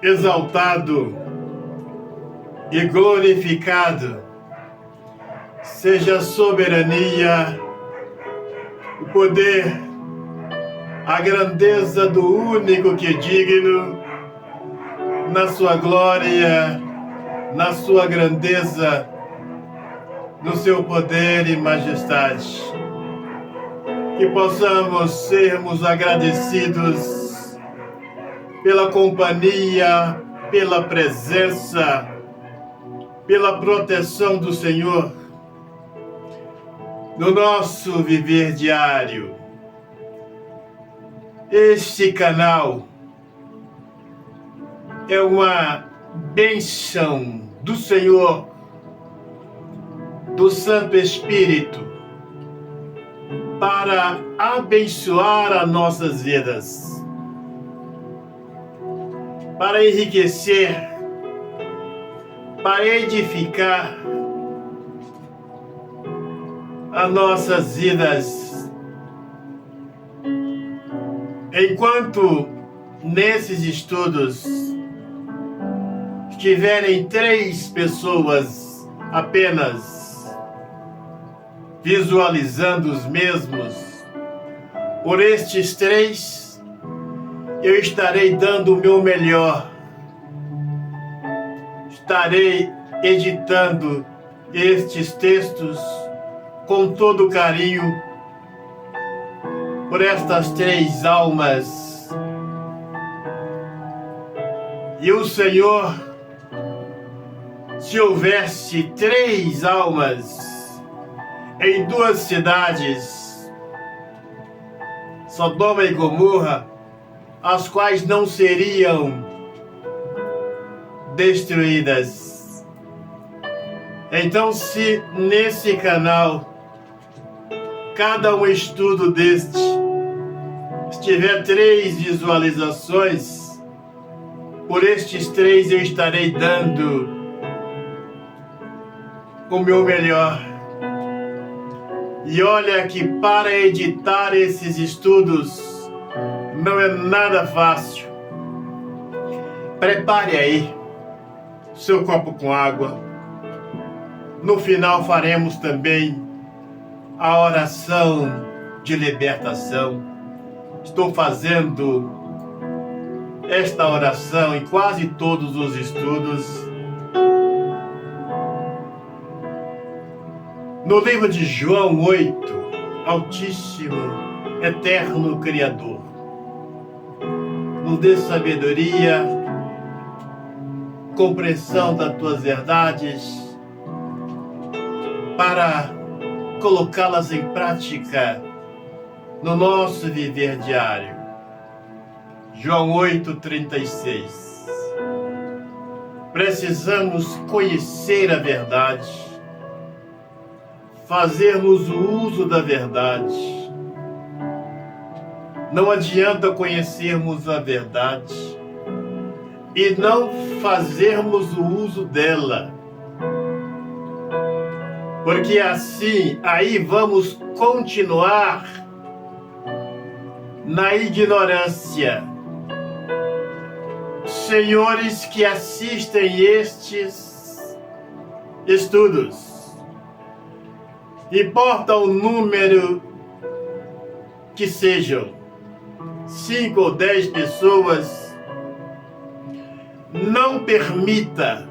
exaltado e glorificado seja a soberania, o poder, a grandeza do único que é digno, na sua glória, na sua grandeza, no seu poder e majestade. Que possamos sermos agradecidos pela companhia, pela presença, pela proteção do Senhor no nosso viver diário. Este canal é uma bênção do Senhor, do Santo Espírito, para abençoar as nossas vidas, para enriquecer, para edificar as nossas vidas. Enquanto nesses estudos estiverem 3 pessoas apenas visualizando os mesmos, por estes 3, eu estarei dando o meu melhor. Estarei editando estes textos com todo carinho por estas 3 almas. E o Senhor, se houvesse 3 almas em 2 cidades, Sodoma e Gomorra, as quais não seriam destruídas. Então, se nesse canal, cada um estudo deste estiver 3 visualizações, por estes 3 eu estarei dando o meu melhor. E olha que para editar esses estudos não é nada fácil. Prepare aí seu copo com água. No final faremos também a oração de libertação. Estou fazendo esta oração em quase todos os estudos. No livro de João 8, Altíssimo, Eterno Criador, nos dê sabedoria, compreensão das tuas verdades, para colocá-las em prática no nosso viver diário. João 8:36. Precisamos conhecer a verdade, fazermos o uso da verdade. Não adianta conhecermos a verdade e não fazermos o uso dela, porque assim, aí vamos continuar na ignorância. Senhores que assistem estes estudos, importa o número que sejam, 5 ou 10 pessoas, não permita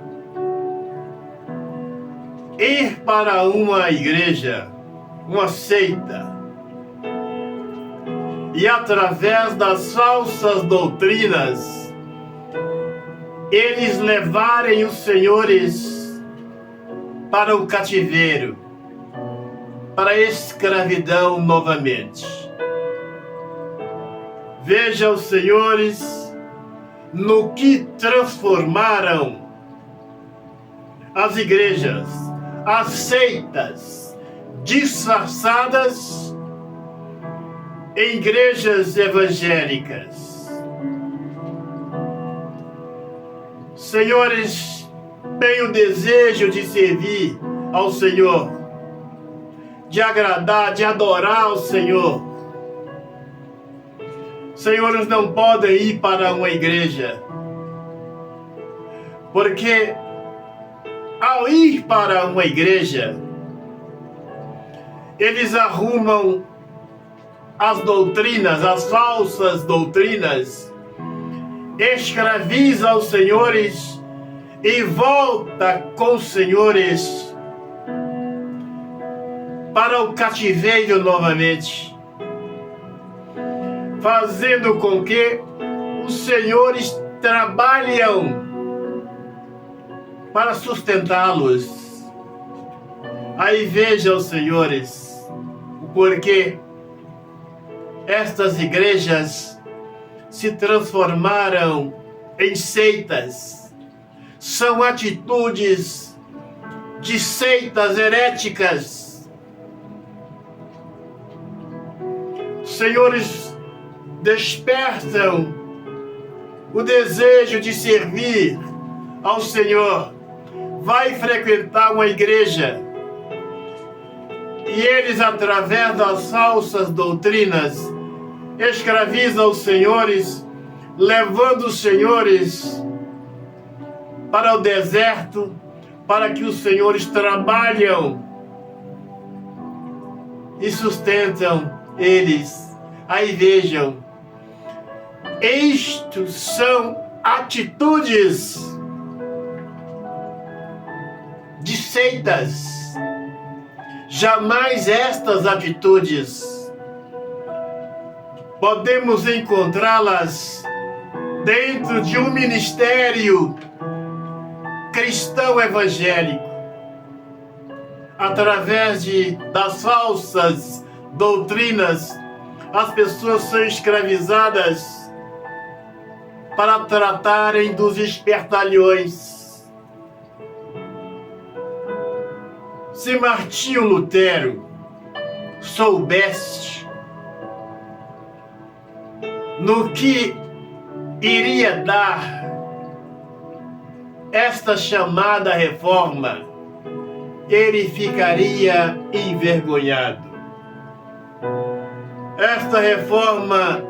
ir para uma igreja, uma seita, e através das falsas doutrinas, eles levarem os senhores para o cativeiro, para a escravidão novamente. Veja os senhores no que transformaram as igrejas, as seitas disfarçadas em igrejas evangélicas. Senhores, tenho o desejo de servir ao Senhor, de agradar, de adorar o Senhor. Senhores não podem ir para uma igreja Porque ao ir para uma igreja, eles arrumam as doutrinas, as falsas doutrinas, escraviza os senhores e volta com os senhores para o cativeiro novamente, fazendo com que os senhores trabalham para sustentá-los. Aí vejam, senhores, o porquê estas igrejas se transformaram em seitas. São atitudes de seitas heréticas. Os senhores despertam o desejo de servir ao Senhor. Vai frequentar uma igreja e eles, através das falsas doutrinas, escravizam os senhores, levando os senhores para o deserto, para que os senhores trabalham e sustentam eles. Aí vejam, isto são atitudes de seitas. Jamais estas atitudes podemos encontrá-las dentro de um ministério cristão evangélico. Através das falsas doutrinas, as pessoas são escravizadas para tratarem dos espertalhões. Se Martinho Lutero soubesse no que iria dar esta chamada reforma, ele ficaria envergonhado. Esta reforma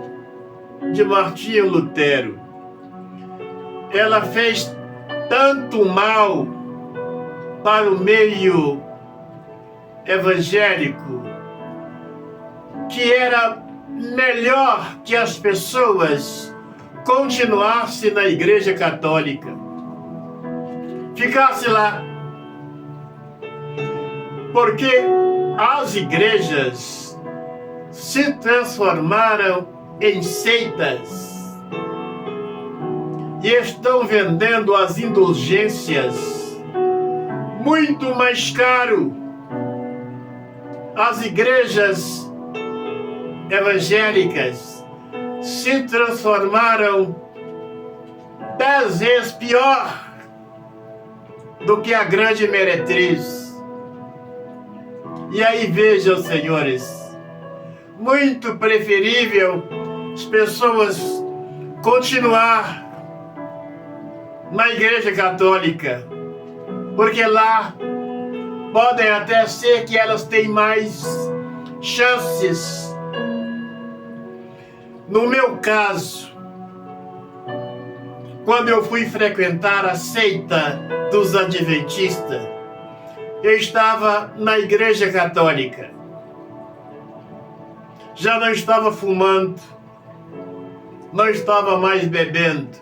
de Martinho Lutero, ela fez tanto mal para o meio evangélico, que era melhor que as pessoas continuassem na Igreja Católica, ficasse lá, porque as igrejas se transformaram em seitas e estão vendendo as indulgências muito mais caro. As igrejas evangélicas se transformaram 10 vezes pior do que a grande meretriz. E aí vejam, senhores, muito preferível as pessoas continuar na Igreja Católica, porque lá podem até ser que elas têm mais chances. No meu caso, quando eu fui frequentar a seita dos adventistas, eu estava na Igreja Católica. Já não estava fumando, não estava mais bebendo.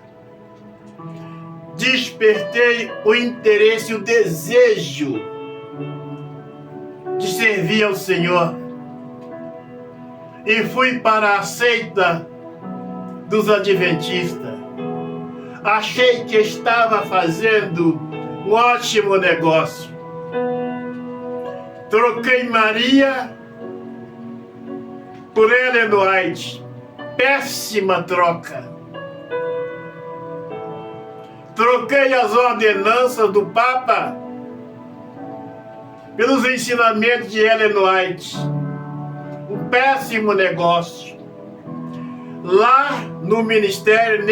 Despertei o interesse e o desejo de servir ao Senhor e fui para a seita dos adventistas. Achei que estava fazendo um ótimo negócio. Troquei Maria por Ellen White. Péssima troca. Troquei as ordenanças do Papa pelos ensinamentos de Ellen White. Um péssimo negócio. Lá no ministério,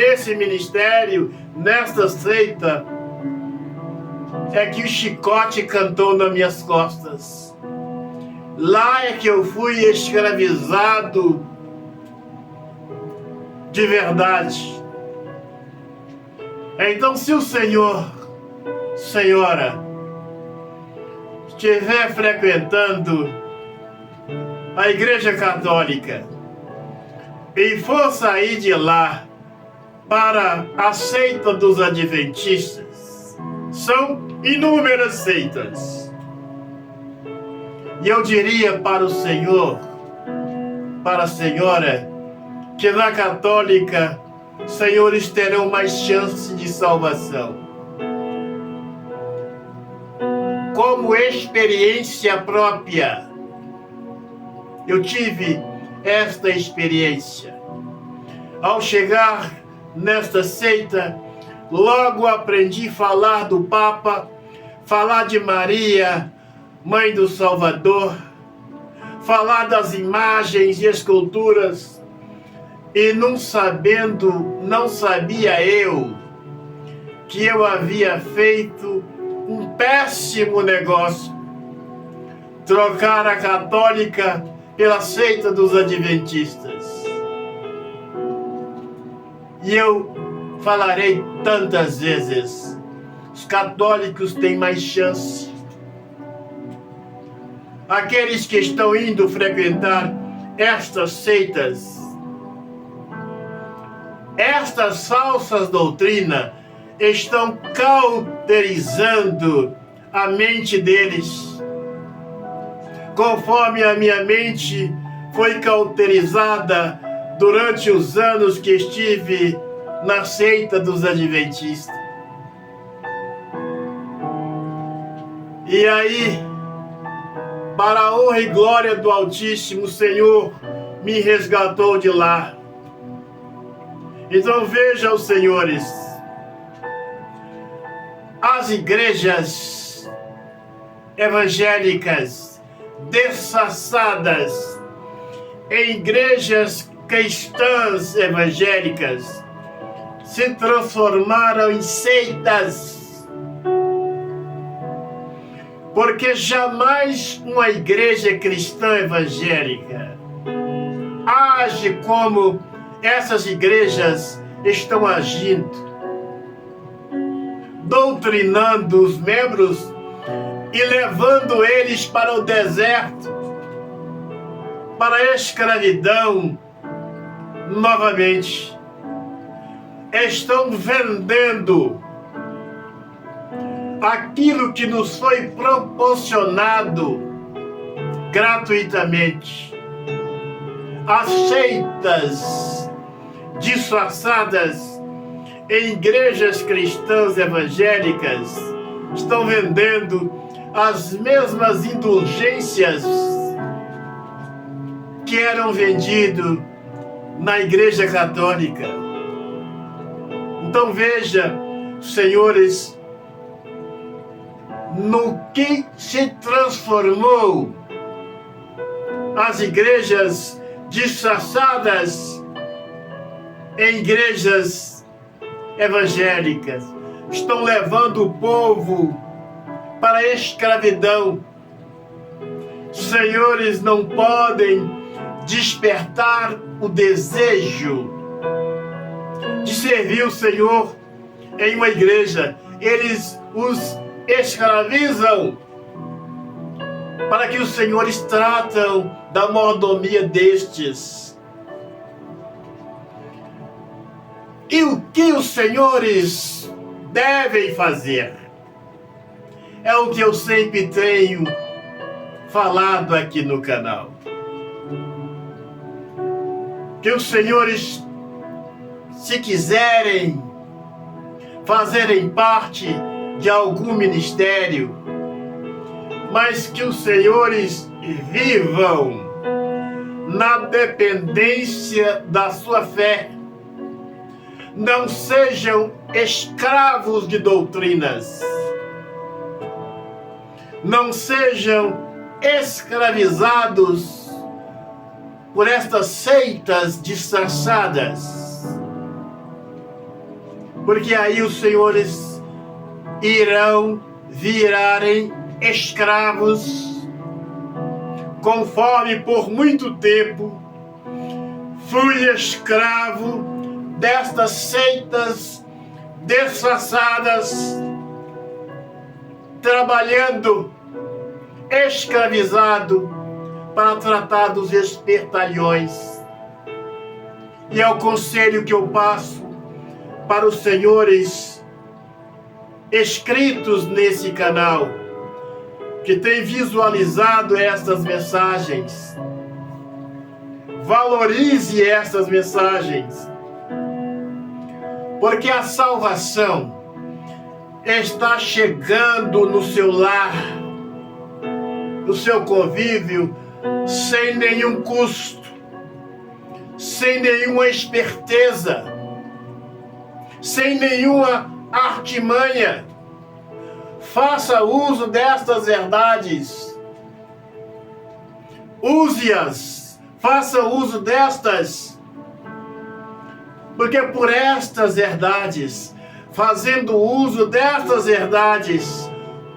nesta seita, é que o chicote cantou nas minhas costas. Lá é que eu fui escravizado de verdade. Então, se o Senhor senhora, estiver frequentando a Igreja Católica e for sair de lá para a seita dos adventistas, são inúmeras seitas. E eu diria para o Senhor, para a senhora, que na católica, senhores terão mais chance de salvação. Como experiência própria, eu tive esta experiência. Ao chegar nesta seita, logo aprendi a falar do Papa, falar de Maria, Mãe do Salvador, falar das imagens e esculturas, e não sabia eu que eu havia feito um péssimo negócio, trocar a católica pela seita dos adventistas. E eu falarei tantas vezes, os católicos têm mais chance. Aqueles que estão indo frequentar estas seitas, estas falsas doutrinas, estão cauterizando a mente deles, conforme a minha mente foi cauterizada durante os anos que estive na seita dos adventistas. E aí, para a honra e glória do Altíssimo, o Senhor me resgatou de lá. Então vejam, senhores, as igrejas evangélicas desfaçadas em igrejas cristãs evangélicas se transformaram em seitas, porque jamais uma igreja cristã evangélica age como essas igrejas estão agindo, doutrinando os membros e levando eles para o deserto, para a escravidão novamente. Estão vendendo aquilo que nos foi proporcionado gratuitamente. As seitas disfarçadas em igrejas cristãs evangélicas estão vendendo as mesmas indulgências que eram vendidas na Igreja Católica. Então veja, senhores, no que se transformou as igrejas disfarçadas em igrejas evangélicas. Estão levando o povo para a escravidão. Senhores, não podem despertar o desejo de servir o Senhor em uma igreja. Eles os escravizam para que os senhores tratam da mordomia destes. E o que os senhores devem fazer? É o que eu sempre tenho falado aqui no canal. Que os senhores, se quiserem fazerem parte de algum ministério, mas que os senhores vivam na dependência da sua fé, não sejam escravos de doutrinas, não sejam escravizados por estas seitas disfarçadas, porque aí os senhores irão virarem escravos, conforme por muito tempo fui escravo destas seitas disfarçadas trabalhando, escravizado, para tratar dos espertalhões. E é o conselho que eu passo para os senhores inscritos nesse canal, que tem visualizado estas mensagens. Valorize estas mensagens, porque a salvação está chegando no seu lar, no seu convívio, sem nenhum custo, sem nenhuma esperteza, sem nenhuma artimanha. Faça uso destas verdades, use-as, faça uso destas, porque por estas verdades, fazendo uso destas verdades,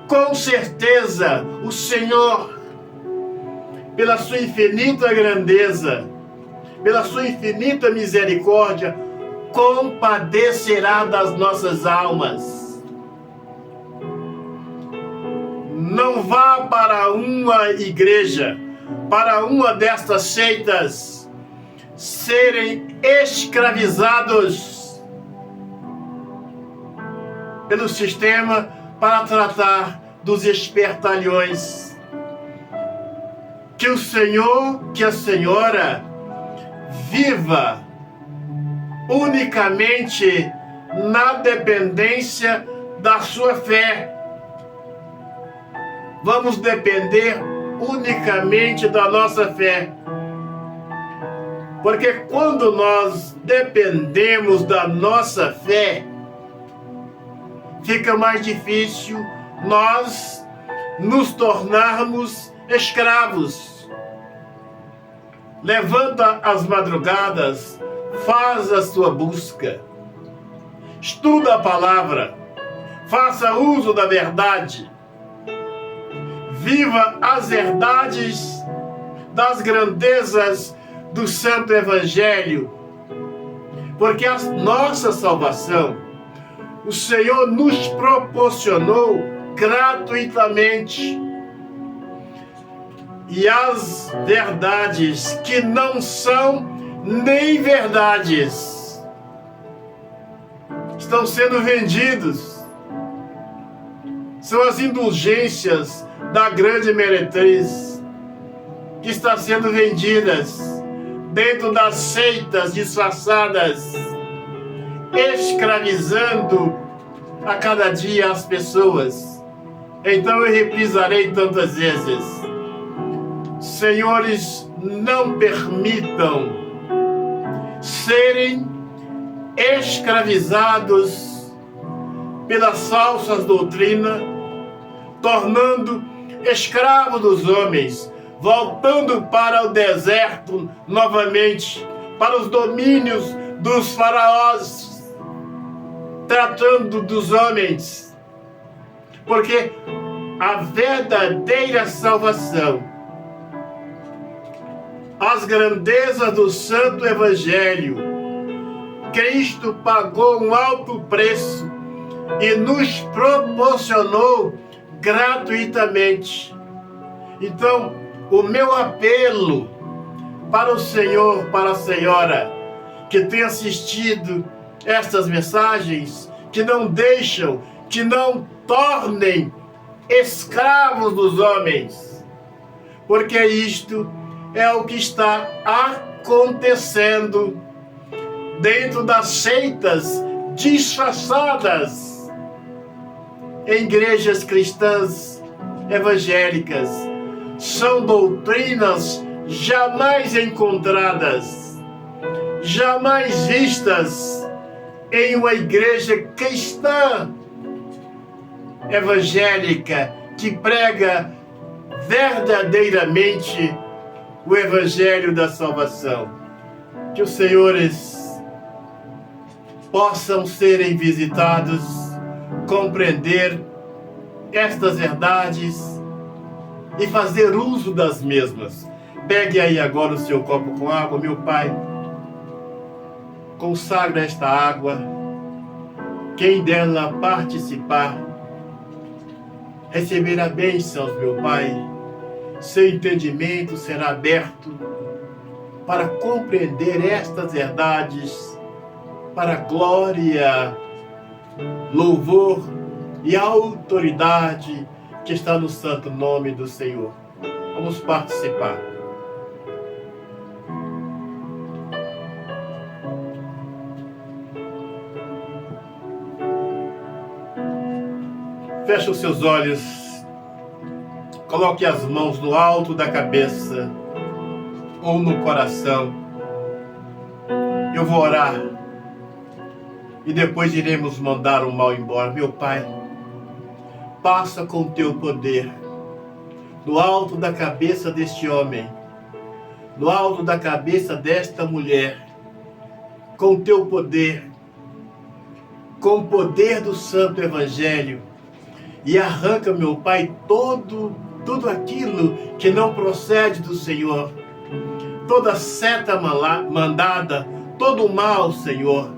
com certeza o Senhor, pela sua infinita grandeza, pela sua infinita misericórdia, compadecerá das nossas almas. Não vá para uma igreja, para uma destas seitas, serem escravizados pelo sistema para tratar dos espertalhões. Que o Senhor, que a Senhora viva unicamente na dependência da sua fé. Vamos depender unicamente da nossa fé. Porque quando nós dependemos da nossa fé, fica mais difícil nós nos tornarmos escravos. Levanta as madrugadas, faz a sua busca, estuda a palavra, faça uso da verdade, viva as verdades das grandezas do Santo Evangelho, porque a nossa salvação, o Senhor nos proporcionou gratuitamente. E as verdades que não são nem verdades estão sendo vendidos. São as indulgências da grande meretriz que está sendo vendidas dentro das seitas disfarçadas, escravizando a cada dia as pessoas. Então eu reprisarei tantas vezes: senhores, não permitam serem escravizados pelas falsas doutrinas, tornando escravos dos homens, voltando para o deserto novamente, para os domínios dos faraós, tratando dos homens. Porque a verdadeira salvação, as grandezas do Santo Evangelho, Cristo pagou um alto preço e nos proporcionou gratuitamente. Então, o meu apelo para o Senhor, para a Senhora que tem assistido estas mensagens, que não deixam, que não tornem escravos dos homens, porque isto é o que está acontecendo dentro das seitas disfarçadas em igrejas cristãs evangélicas. São doutrinas jamais encontradas, jamais vistas em uma igreja cristã evangélica que prega verdadeiramente o Evangelho da salvação. Que os senhores possam serem visitados, compreender estas verdades e fazer uso das mesmas. Pegue aí agora o seu copo com água, meu Pai. Consagra esta água. Quem dela participar, receberá bênçãos, meu Pai. Seu entendimento será aberto para compreender estas verdades, para a glória, louvor e autoridade que está no santo nome do Senhor. Vamos participar. Feche os seus olhos, coloque as mãos no alto da cabeça ou no coração. Eu vou orar e depois iremos mandar o mal embora. Meu Pai, passa com o teu poder no alto da cabeça deste homem, no alto da cabeça desta mulher, com o teu poder, com o poder do Santo Evangelho, e arranca, meu Pai, tudo aquilo que não procede do Senhor, toda seta mandada, todo o mal, Senhor,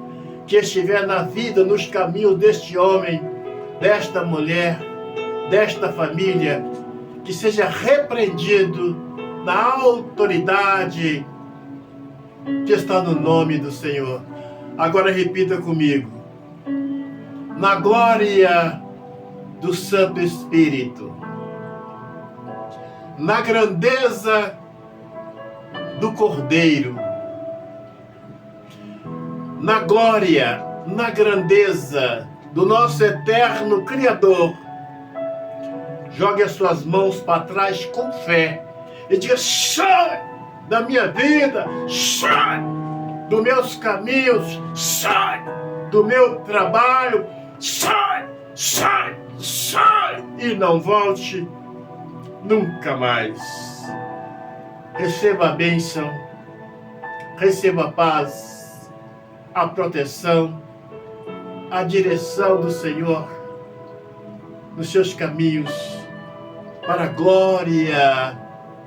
que estiver na vida, nos caminhos deste homem, desta mulher, desta família, que seja repreendido na autoridade que está no nome do Senhor. Agora repita comigo: na glória do Santo Espírito, na grandeza do Cordeiro, na glória, na grandeza do nosso eterno Criador, jogue as suas mãos para trás com fé e diga: sai da minha vida, sai dos meus caminhos, sai do meu trabalho, sai, sai, sai e não volte nunca mais. Receba a bênção, receba a paz, a proteção, a direção do Senhor nos seus caminhos, para a glória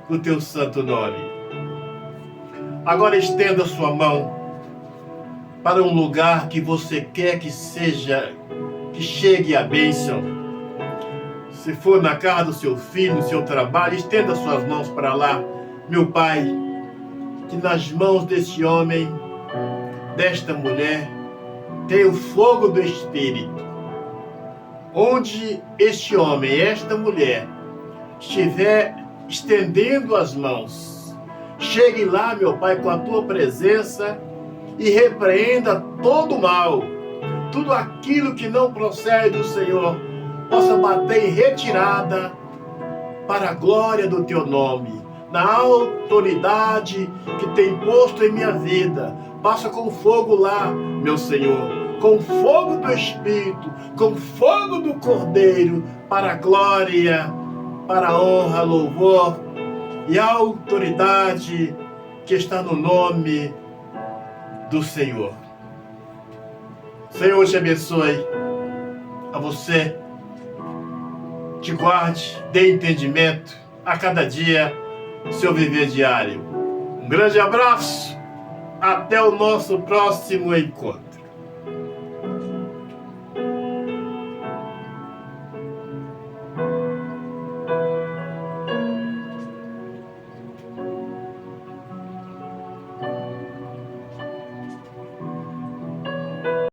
do teu santo nome. Agora estenda sua mão para um lugar que você quer que chegue a bênção. Se for na casa do seu filho, no seu trabalho, estenda suas mãos para lá. Meu Pai, que nas mãos deste homem, desta mulher, tem o fogo do Espírito. Onde este homem, esta mulher, estiver estendendo as mãos, chegue lá, meu Pai, com a tua presença e repreenda todo o mal, tudo aquilo que não procede do Senhor, possa bater em retirada para a glória do teu nome, na autoridade que tem posto em minha vida. Passa com fogo lá, meu Senhor, com fogo do Espírito, com fogo do Cordeiro, para a glória, para a honra, louvor e a autoridade que está no nome do Senhor. Senhor, te abençoe, a você, te guarde, dê entendimento a cada dia, seu viver diário. Um grande abraço, até o nosso próximo encontro.